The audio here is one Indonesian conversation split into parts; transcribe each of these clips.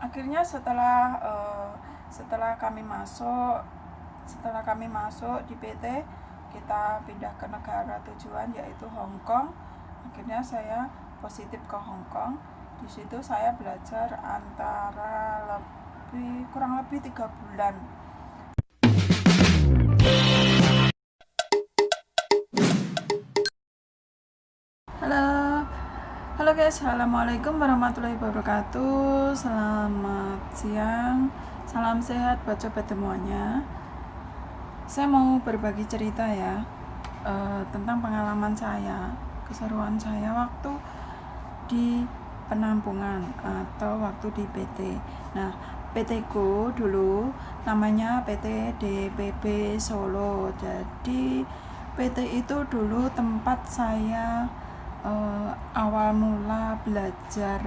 akhirnya setelah kami masuk di PT, kita pindah ke negara tujuan yaitu Hong Kong. Akhirnya saya positif ke Hong Kong. Di situ saya belajar kurang lebih 3 bulan. Halo guys, assalamualaikum warahmatullahi wabarakatuh. Selamat siang, salam sehat buat sobat semuanya. Saya mau berbagi cerita ya, tentang pengalaman saya, keseruan saya waktu di penampungan atau waktu di PT. Nah, PT ku dulu namanya PT DPP Solo. Jadi PT itu dulu tempat saya awal mula belajar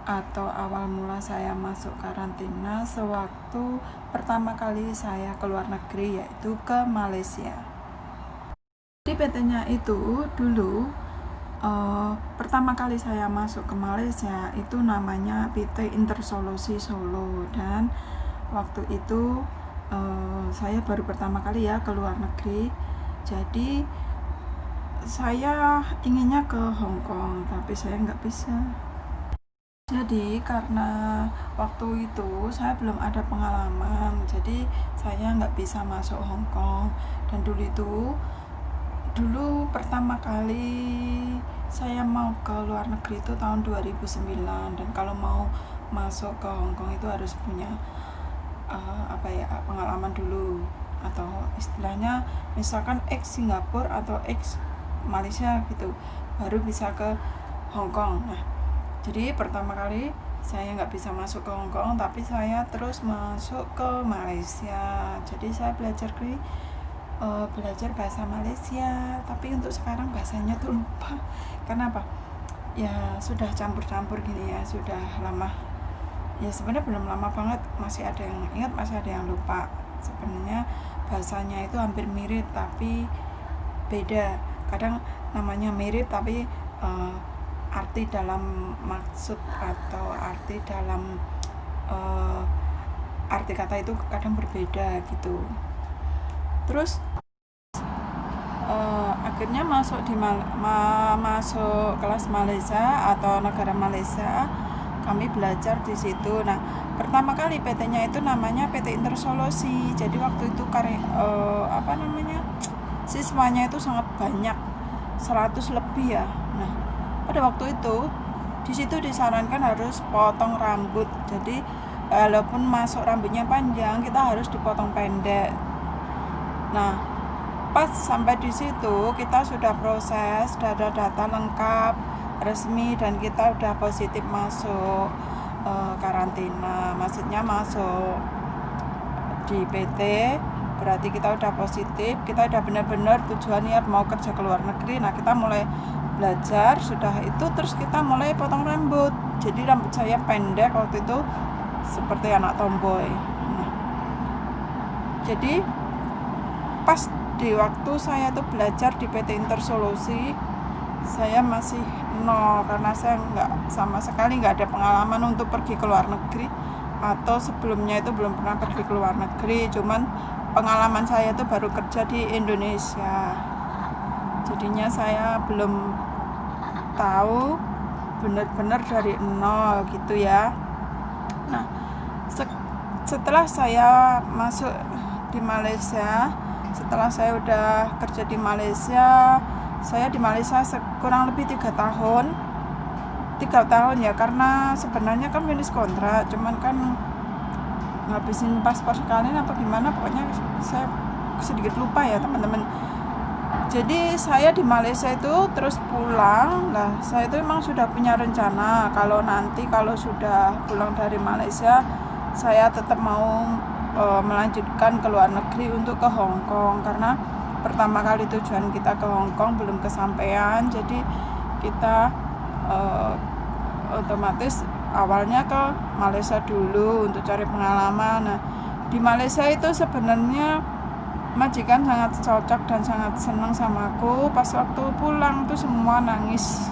atau awal mula saya masuk karantina sewaktu pertama kali saya keluar negeri, yaitu ke Malaysia. Di PT-nya itu dulu pertama kali saya masuk ke Malaysia itu namanya PT Intersolusi Solo, dan waktu itu saya baru pertama kali ya keluar negeri. Jadi saya inginnya ke Hong Kong, tapi saya nggak bisa. Jadi karena waktu itu saya belum ada pengalaman, jadi saya nggak bisa masuk Hong Kong. Dan dulu pertama kali saya mau ke luar negeri itu tahun 2009, dan kalau mau masuk ke Hong Kong itu harus punya pengalaman dulu, atau istilahnya misalkan ex Singapura atau ex Malaysia gitu, baru bisa ke Hong Kong. Nah, jadi pertama kali saya nggak bisa masuk ke Hong Kong, tapi saya terus masuk ke Malaysia. Jadi saya belajar bahasa Malaysia, tapi untuk sekarang bahasanya tuh lupa. Kenapa? Ya sudah campur-campur gini ya, sudah lama. Ya sebenarnya belum lama banget, masih ada yang ingat, masih ada yang lupa. Sebenarnya bahasanya itu hampir mirip tapi beda. Kadang namanya mirip tapi arti dalam maksud atau arti dalam arti kata itu kadang berbeda gitu. Terus akhirnya masuk kelas Malaysia atau negara Malaysia, kami belajar di situ. Nah, pertama kali PT-nya itu namanya PT Intersolusi. Jadi waktu itu siswanya itu sangat banyak, 100 lebih ya. Nah, pada waktu itu di situ disarankan harus potong rambut. Jadi walaupun masuk rambutnya panjang, kita harus dipotong pendek. Nah, pas sampai di situ kita sudah proses, sudah ada data lengkap, resmi, dan kita udah positif masuk karantina. Maksudnya masuk di PT, berarti kita udah positif, kita udah benar-benar tujuan niat mau kerja ke luar negeri. Nah, kita mulai belajar, sudah itu terus kita mulai potong rambut. Jadi rambut saya pendek waktu itu seperti anak tomboy. Nah, jadi pas di waktu saya tuh belajar di PT Intersolusi, saya masih nol karena saya sama sekali nggak ada pengalaman untuk pergi ke luar negeri, atau sebelumnya itu belum pernah pergi ke luar negeri. Cuman pengalaman saya itu baru kerja di Indonesia, jadinya saya belum tahu benar-benar dari nol gitu ya. Nah, setelah saya masuk di Malaysia, setelah saya udah kerja di Malaysia, saya di Malaysia kurang lebih 3 tahun ya, karena sebenarnya kan finish kontrak, cuman kan ngabisin paspor sekalian apa gimana, pokoknya saya sedikit lupa ya teman-teman. Jadi saya di Malaysia itu terus pulang. Nah, saya itu memang sudah punya rencana kalau sudah pulang dari Malaysia, saya tetap mau melanjutkan ke luar negeri untuk ke Hong Kong, karena pertama kali tujuan kita ke Hong Kong belum kesampaian. Jadi kita otomatis awalnya ke Malaysia dulu untuk cari pengalaman. Nah, di Malaysia itu sebenarnya majikan sangat cocok dan sangat senang sama aku. Pas waktu pulang tuh semua nangis.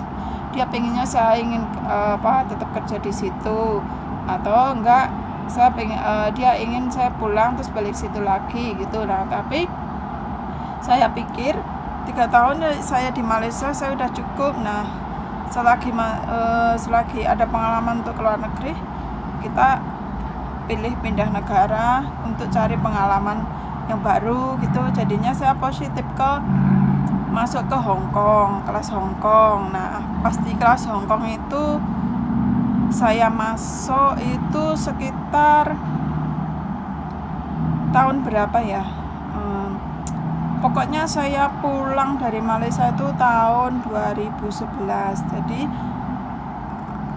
Dia pengennya saya ingin tetap kerja di situ. atau enggak dia ingin saya pulang terus balik situ lagi gitu. Nah tapi saya pikir 3 tahun saya di Malaysia saya udah cukup. Nah selagi ada pengalaman untuk keluar negeri, kita pilih pindah negara untuk cari pengalaman yang baru gitu. Jadinya saya positif masuk ke Hong Kong, kelas Hong Kong. Nah pas di kelas Hong Kong itu saya masuk itu sekitar tahun berapa ya, pokoknya saya pulang dari Malaysia itu tahun 2011. Jadi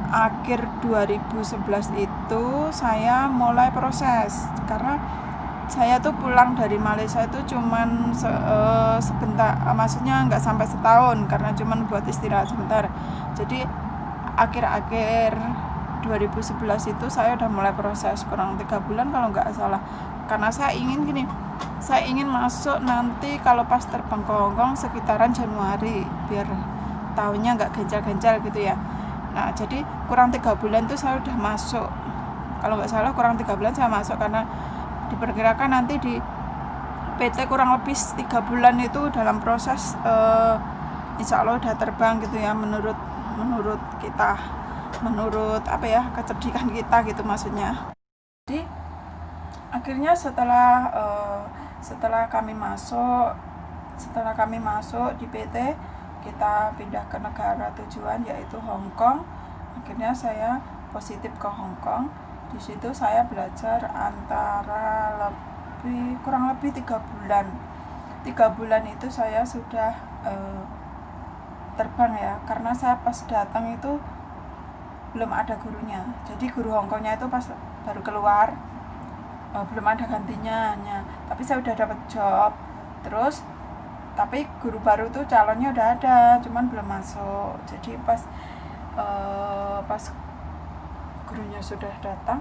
akhir 2011 itu saya mulai proses, karena saya tuh pulang dari Malaysia itu cuman sebentar, maksudnya nggak sampai setahun, karena cuman buat istirahat sebentar. Jadi akhir-akhir 2011 itu saya udah mulai proses kurang 3 bulan kalau nggak salah, karena saya ingin masuk nanti kalau pas terbang ke Hongkong sekitaran Januari, biar tahunnya nggak ganjal-ganjal gitu ya. Nah jadi kurang 3 bulan tuh saya udah masuk, kalau nggak salah kurang 3 bulan saya masuk, karena diperkirakan nanti di PT kurang lebih 3 bulan itu dalam proses insya Allah udah terbang gitu ya, menurut kita, menurut kecerdikan kita gitu maksudnya. Jadi akhirnya setelah kami masuk di PT, kita pindah ke negara tujuan yaitu Hong Kong. Akhirnya saya positif ke Hong Kong. Di situ saya belajar kurang lebih 3 bulan. 3 bulan itu saya sudah terbang ya, karena saya pas datang itu belum ada gurunya. Jadi guru Hongkongnya itu pas baru keluar, belum ada gantinya. Tapi saya udah dapat job. Terus tapi guru baru tuh calonnya udah ada, cuman belum masuk. Jadi pas gurunya sudah datang,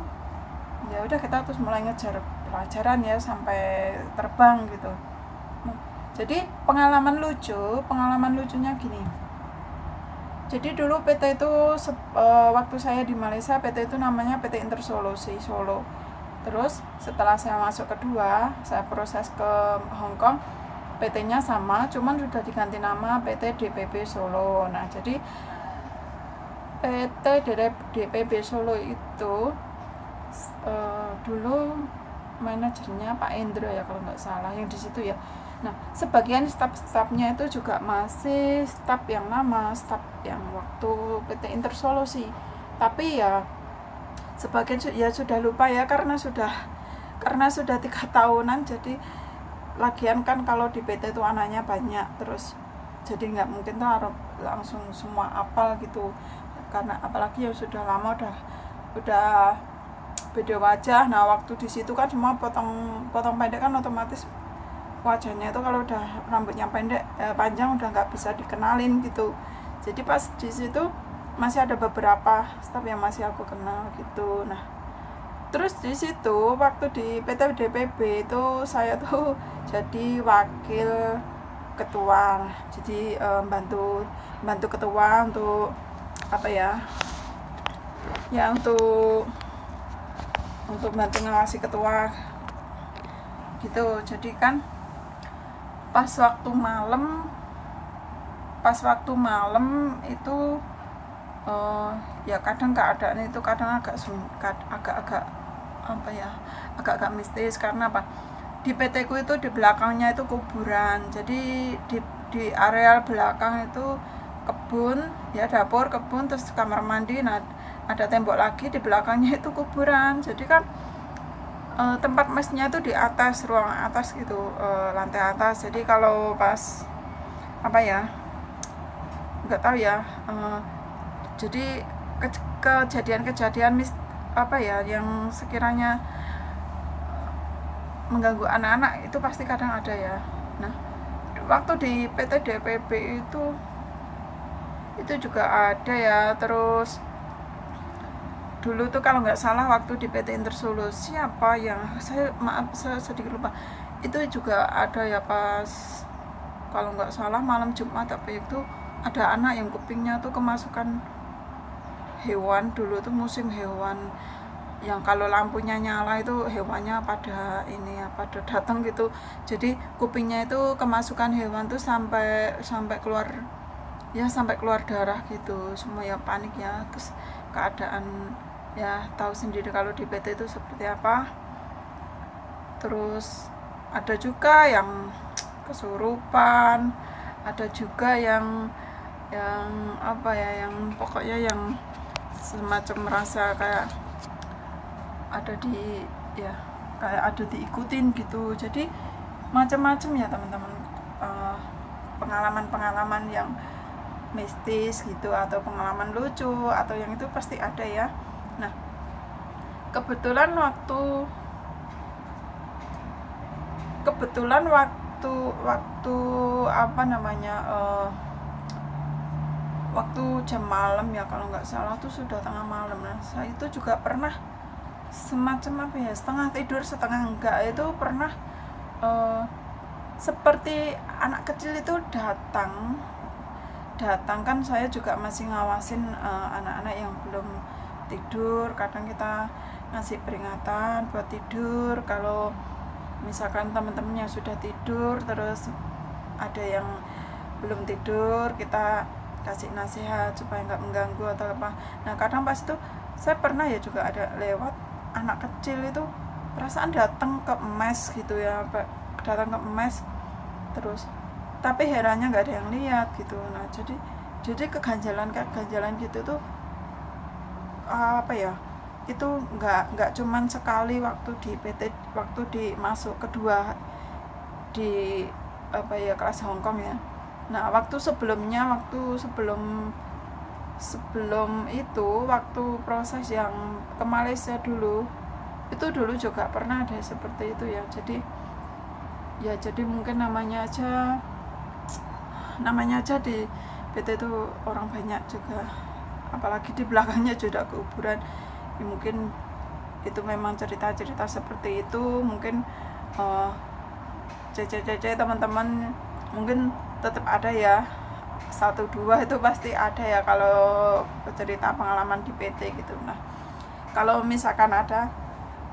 ya udah kita terus mulai ngejar pelajaran ya sampai terbang gitu. Jadi pengalaman lucunya gini. Jadi dulu PT itu waktu saya di Malaysia, PT itu namanya PT Intersolusi Solo. Terus setelah saya masuk kedua, saya proses ke Hong Kong, PT-nya sama, cuman sudah diganti nama PT DPB Solo. Nah jadi PT DPB Solo itu dulu manajernya Pak Endro ya kalau nggak salah, yang di situ ya. Nah sebagian staf-stafnya itu juga masih staf yang lama, staf yang waktu PT Intersolusi, tapi ya sebagian ya sudah lupa ya, karena sudah 3 tahunan. Jadi lagian kan kalau di PT itu anaknya banyak, terus jadi nggak mungkin tuh langsung semua apal gitu, karena apalagi ya sudah lama, udah beda wajah. Nah waktu di situ kan semua potong pendek kan, otomatis wajahnya itu kalau udah rambutnya panjang udah nggak bisa dikenalin gitu. Jadi pas di situ masih ada beberapa staf yang masih aku kenal gitu. Nah terus di situ waktu di PT DPB itu saya tuh jadi wakil ketua, jadi bantu ketua untuk untuk bantu ngawasi ketua gitu. Jadi kan pas waktu malam itu ya kadang keadaan itu agak mistis, karena di PT ku itu di belakangnya itu kuburan. Jadi di areal belakang itu kebun ya, dapur, kebun, terus kamar mandi. Nah ada tembok lagi, di belakangnya itu kuburan. Jadi kan tempat mesnya itu di atas, ruang atas gitu, lantai atas. Jadi kalau pas nggak tahu ya, jadi kejadian yang sekiranya mengganggu anak-anak itu pasti kadang ada ya. Nah waktu di PT DPB itu juga ada ya. Terus dulu tuh kalau nggak salah waktu di PT Intersolusi saya sedikit lupa, itu juga ada ya, pas kalau nggak salah malam Jumat itu ada anak yang kupingnya tuh kemasukan hewan. Dulu tuh musim hewan yang kalau lampunya nyala itu hewannya pada ini ya, pada datang gitu. Jadi kupingnya itu kemasukan hewan tuh sampai keluar ya, sampai keluar darah gitu. Semua ya panik ya. Terus keadaan ya tahu sendiri kalau di PT itu seperti apa. Terus ada juga yang kesurupan, ada juga yang apa ya, yang pokoknya yang semacam merasa kayak ada di ya, kayak ada diikutin gitu. Jadi macam-macam ya teman-teman, pengalaman-pengalaman yang mistis gitu, atau pengalaman lucu, atau yang itu pasti ada ya. Nah, kebetulan waktu apa namanya, waktu jam malam ya kalau nggak salah tuh sudah tengah malam. Nah, saya itu juga pernah semacam apa ya, setengah tidur setengah enggak, itu pernah seperti anak kecil itu datang kan. Saya juga masih ngawasin anak-anak yang belum tidur. Kadang kita ngasih peringatan buat tidur. Kalau misalkan teman-temannya sudah tidur terus ada yang belum tidur, kita kasih nasihat supaya nggak mengganggu atau apa. Nah, kadang pas itu saya pernah ya juga ada lewat anak kecil itu, perasaan datang ke mes gitu ya, datang ke mes terus, tapi herannya nggak ada yang lihat gitu. Nah, jadi keganjalan gitu tuh apa ya, itu nggak cuman sekali waktu di PT, waktu di masuk kedua di apa ya, kelas Hongkong ya. Nah, waktu sebelum itu, waktu proses yang ke Malaysia dulu, itu dulu juga pernah ada seperti itu ya. Jadi mungkin namanya aja di PT itu orang banyak juga, apalagi di belakangnya juga kuburan ya. Mungkin itu memang cerita-cerita seperti itu. Mungkin teman-teman mungkin tetap ada ya, 1-2 itu pasti ada ya kalau cerita pengalaman di PT gitu. Nah, kalau misalkan ada,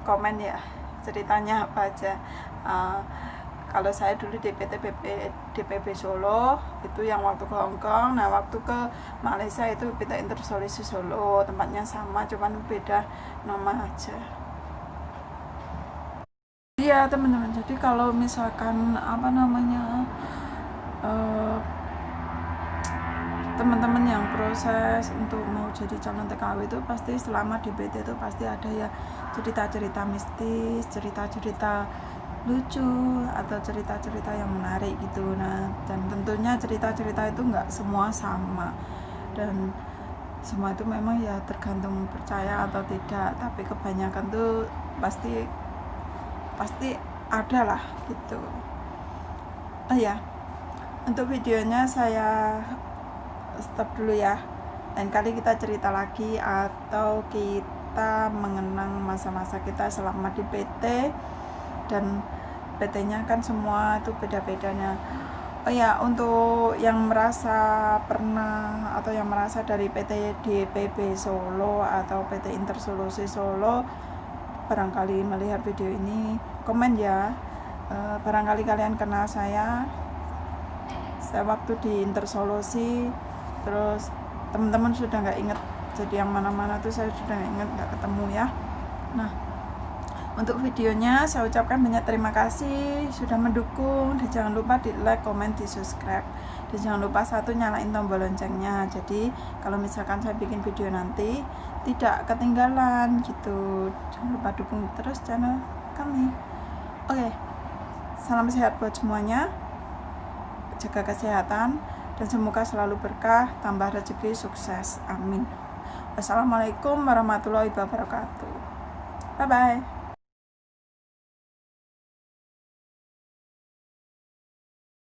komen ya ceritanya apa aja. Kalau saya dulu di PT DPB Solo itu yang waktu ke Hongkong. Nah, waktu ke Malaysia itu PT Intersolusi Solo, tempatnya sama cuman beda nama aja. Iya teman-teman, jadi kalau misalkan apa namanya, teman-teman yang proses untuk mau jadi calon TKW itu pasti selama di PT itu pasti ada ya cerita-cerita mistis, cerita-cerita lucu, atau cerita-cerita yang menarik gitu. Nah, dan tentunya cerita-cerita itu nggak semua sama, dan semua itu memang ya tergantung percaya atau tidak, tapi kebanyakan tuh pasti ada lah gitu. Oh ya, untuk videonya saya stop dulu ya. Lain kali kita cerita lagi, atau kita mengenang masa-masa kita selama di PT. Dan PT-nya kan semua itu beda-bedanya. Oh ya, untuk yang merasa pernah atau yang merasa dari PT DPB Solo atau PT Intersolusi Solo, barangkali melihat video ini, komen ya. Barangkali kalian kenal saya waktu di Intersolusi, terus teman-teman sudah nggak inget, jadi yang mana-mana tuh saya sudah nggak inget, nggak ketemu ya. Nah, untuk videonya saya ucapkan banyak terima kasih sudah mendukung, dan jangan lupa di like, komen, di subscribe, dan jangan lupa nyalain tombol loncengnya, jadi kalau misalkan saya bikin video nanti tidak ketinggalan gitu. Jangan lupa dukung terus channel kami. Oke, salam sehat buat semuanya, jaga kesehatan, dan semoga selalu berkah, tambah rezeki, sukses, amin. Wassalamualaikum warahmatullahi wabarakatuh. Bye bye.